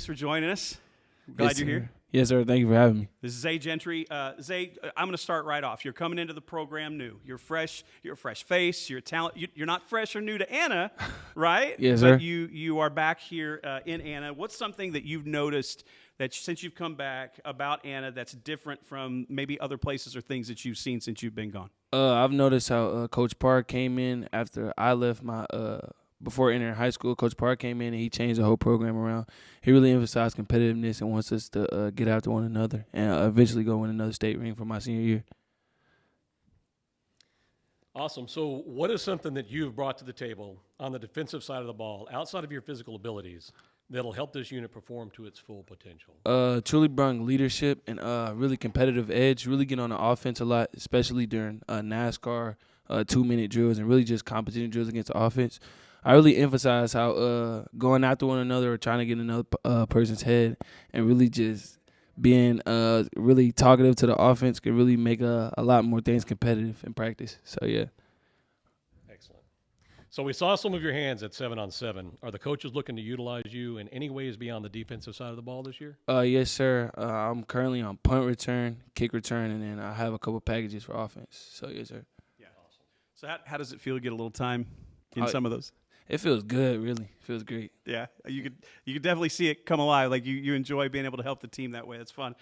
for joining us. Glad you're here. Yes, sir. Thank you for having me. This is Gentry. Zay, I'm going to start right off. You're coming into the program new. You're fresh. You're a fresh face. You're a talent. You're not fresh or new to Anna, right? Yes, sir. But you are back here in Anna. What's something that you've noticed that since you've come back about Anna that's different from maybe other places or things that you've seen since you've been gone? I've noticed how Coach Park came in after I left my before entering high school. Coach Park came in and he changed the whole program around. He really emphasized competitiveness and wants us to get after one another and eventually go win another state ring for my senior year. Awesome. So what is something that you've brought to the table on the defensive side of the ball, outside of your physical abilities, that'll help this unit perform to its full potential? Truly brought leadership and really competitive edge, really get on the offense a lot, especially during NASCAR 2-minute drills and really just competition drills against the offense. I really emphasize how going after one another or trying to get in another person's head and really just being really talkative to the offense can really make a lot more things competitive in practice. So, yeah. Excellent. So we saw some of your hands at 7-on-7. Are the coaches looking to utilize you in any ways beyond the defensive side of the ball this year? Yes, sir. I'm currently on punt return, kick return, and then I have a couple packages for offense. So, yes, sir. Yeah. Awesome. So how does it feel to get a little time in some of those? It feels good, really. It feels great. Yeah, you could definitely see it come alive. Like you enjoy being able to help the team that way. It's fun.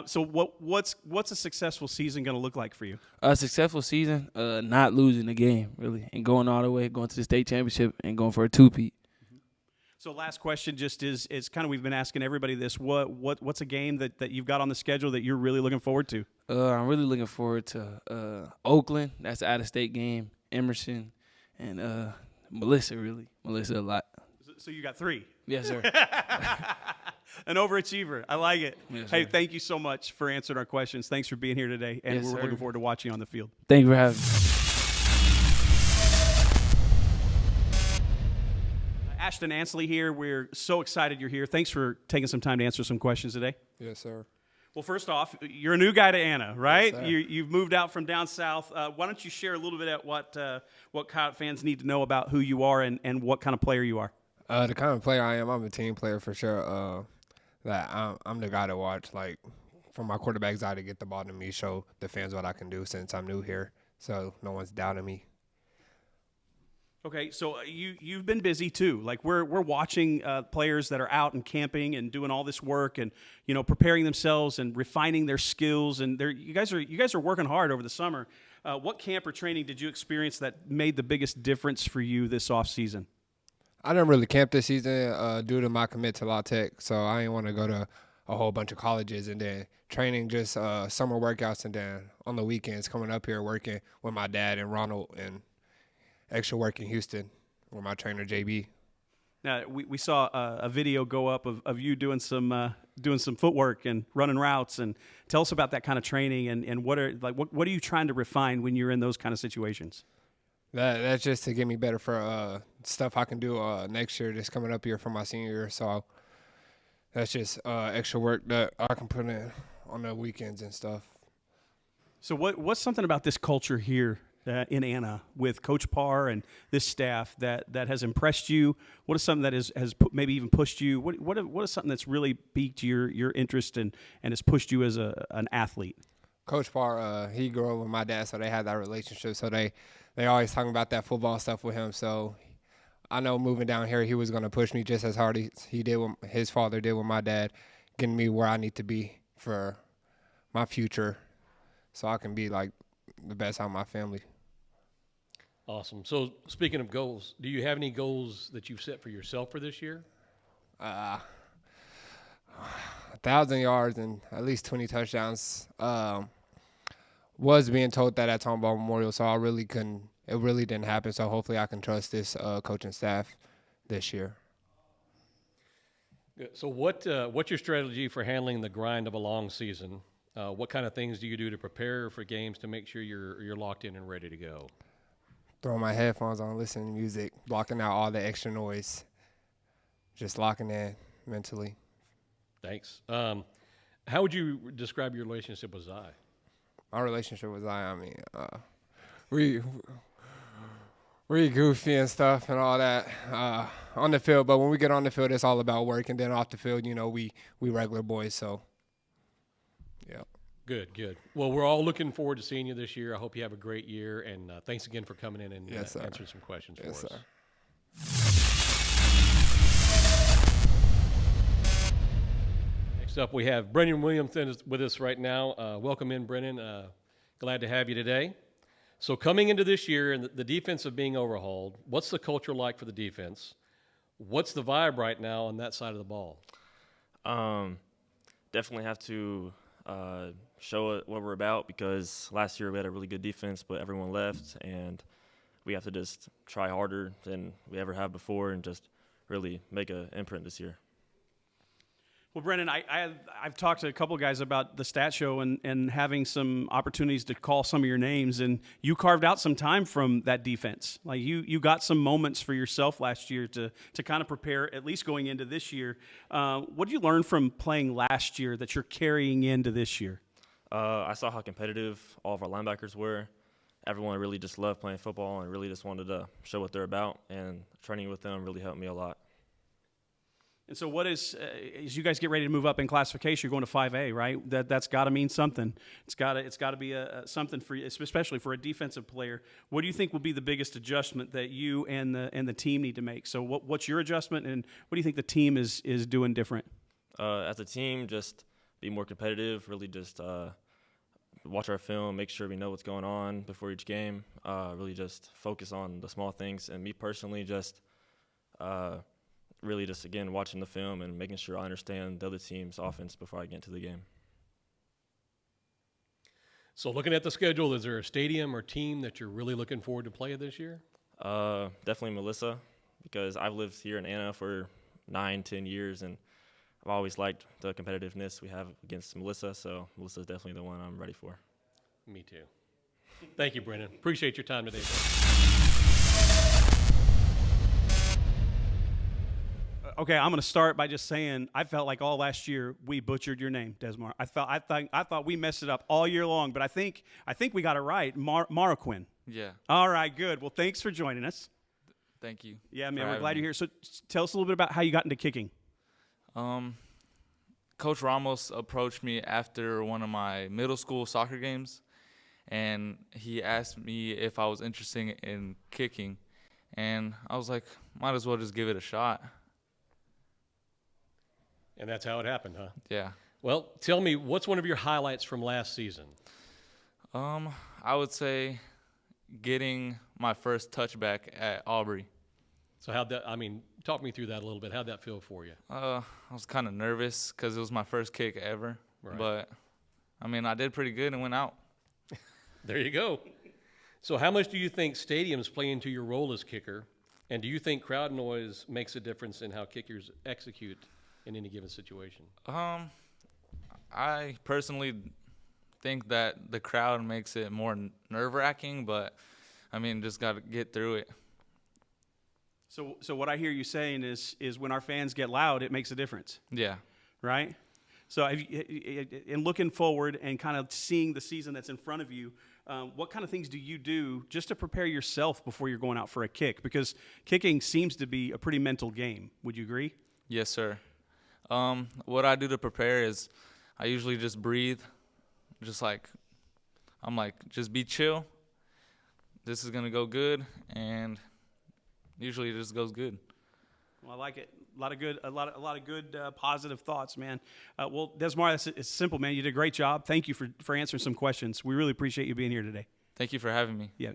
So what's a successful season going to look like for you? A successful season, not losing the game, really, and going all the way, going to the state championship and going for a two-peat. Mm-hmm. So last question just is kind of we've been asking everybody this. What's a game that you've got on the schedule that you're really looking forward to? I'm really looking forward to Oakland. That's an out-of-state game. Emerson and Melissa a lot. So you got 3. Yes, sir. An overachiever. I like it. Yes, hey, sir. thank you so much for answering our questions. Thanks for being here today, and Yes, we're sir. looking forward to watching you on the field. Thank you for having me. Ashton, Ansley here. We're so excited you're here. Thanks for taking some time to answer some questions today. Yes, sir. Well, first off, you're a new guy to Anna, right? Yes, sir. You've moved out from down south. Why don't you share a little bit at what Coyote fans need to know about who you are and what kind of player you are? The kind of player I am, I'm a team player for sure. I'm the guy to watch, like, from my quarterback's eye to get the ball to me, show the fans what I can do since I'm new here, so no one's doubting me. Okay, so you've been busy too. Like we're watching players that are out and camping and doing all this work and preparing themselves and refining their skills. And you guys are working hard over the summer. What camp or training did you experience that made the biggest difference for you this off season? I didn't really camp this season due to my commit to La Tech, so I didn't want to go to a whole bunch of colleges and then training just summer workouts and then on the weekends coming up here working with my dad and Ronald and extra work in Houston with my trainer, JB. Now, we saw a video go up of you doing some footwork and running routes. And tell us about that kind of training and what are you trying to refine when you're in those kind of situations? That's just to get me better for stuff I can do next year, just coming up here for my senior year. So that's just extra work that I can put in on the weekends and stuff. So what's something about this culture here in Anna with Coach Parr and this staff that has impressed you? What is something that has maybe even pushed you? What is something that's really piqued your interest and has pushed you as an athlete? Coach Parr, he grew up with my dad, so they had that relationship. So they always talking about that football stuff with him. So I know moving down here, he was going to push me just as hard as he did with his father did with my dad, getting me where I need to be for my future so I can be like the best out of my family. Awesome. So speaking of goals, do you have any goals that you've set for yourself for this year? 1,000 yards and at least 20 touchdowns. Was being told that at Tomball Memorial, so it really didn't happen. So hopefully I can trust this coaching staff this year. So what's your strategy for handling the grind of a long season? What kind of things do you do to prepare for games to make sure you're locked in and ready to go? Throwing my headphones on, listening to music, blocking out all the extra noise, just locking in mentally. Thanks. How would you describe your relationship with Zai? My relationship with Zai, I mean, we goofy and stuff and all that. on the field, but when we get on the field, it's all about work. And then off the field, we regular boys. So, yeah. Good. Well, we're all looking forward to seeing you this year. I hope you have a great year, and thanks again for coming in and answering some questions for us. Sir. Next up, we have Brennen Williams with us right now. Welcome in, Brennen. Glad to have you today. So coming into this year and the defense of being overhauled, what's the culture like for the defense? What's the vibe right now on that side of the ball? Definitely have to show it what we're about, because last year we had a really good defense, but everyone left, and we have to just try harder than we ever have before and just really make an imprint this year. Well, Brennen, I've talked to a couple of guys about the stat show and having some opportunities to call some of your names, and you carved out some time from that defense. Like you got some moments for yourself last year to kind of prepare, at least going into this year. What did you learn from playing last year that you're carrying into this year? I saw how competitive all of our linebackers were. Everyone really just loved playing football and really just wanted to show what they're about, and training with them really helped me a lot. And so what as you guys get ready to move up in classification, you're going to 5A, right? That's got to mean something. It's got to be something for you, especially for a defensive player. What do you think will be the biggest adjustment that you and the team need to make? So what's your adjustment, and what do you think the team is doing different? As a team, just be more competitive, really just watch our film, make sure we know what's going on before each game, really just focus on the small things. And me personally, just really just, again, watching the film and making sure I understand the other team's offense before I get into the game. So looking at the schedule, is there a stadium or team that you're really looking forward to play this year? Definitely Melissa, because I've lived here in Anna for 9-10 years, and I've always liked the competitiveness we have against Melissa, so Melissa's definitely the one I'm ready for. Me too. Thank you, Brennen. Appreciate your time today. Okay, I'm going to start by just saying I felt like all last year we butchered your name, Desmar. I thought we messed it up all year long, but I think we got it right. Maroquinn. Yeah. All right, good. Well, thanks for joining us. Thank you. Yeah, man, we're glad you're here. So tell us a little bit about how you got into kicking. Coach Ramos approached me after one of my middle school soccer games, and he asked me if I was interested in kicking, and I was like, might as well just give it a shot. And that's how it happened, huh? Yeah. Well, tell me, what's one of your highlights from last season? I would say getting my first touchback at Aubrey. So talk me through that a little bit. How'd that feel for you? I was kind of nervous because it was my first kick ever. Right. But, I did pretty good and went out. There you go. So how much do you think stadiums play into your role as kicker? And do you think crowd noise makes a difference in how kickers execute in any given situation? I personally think that the crowd makes it more nerve-wracking, but, just got to get through it. So what I hear you saying is when our fans get loud, it makes a difference. Yeah. Right? So in looking forward and kind of seeing the season that's in front of you, what kind of things do you do just to prepare yourself before you're going out for a kick? Because kicking seems to be a pretty mental game. Would you agree? Yes, sir. What I do to prepare is I usually just breathe, just be chill. This is going to go good, and usually it just goes good. Well, I like it. A lot of good positive thoughts, man. Well, Desmar, it's simple, man. You did a great job. Thank you for answering some questions. We really appreciate you being here today. Thank you for having me. Yeah.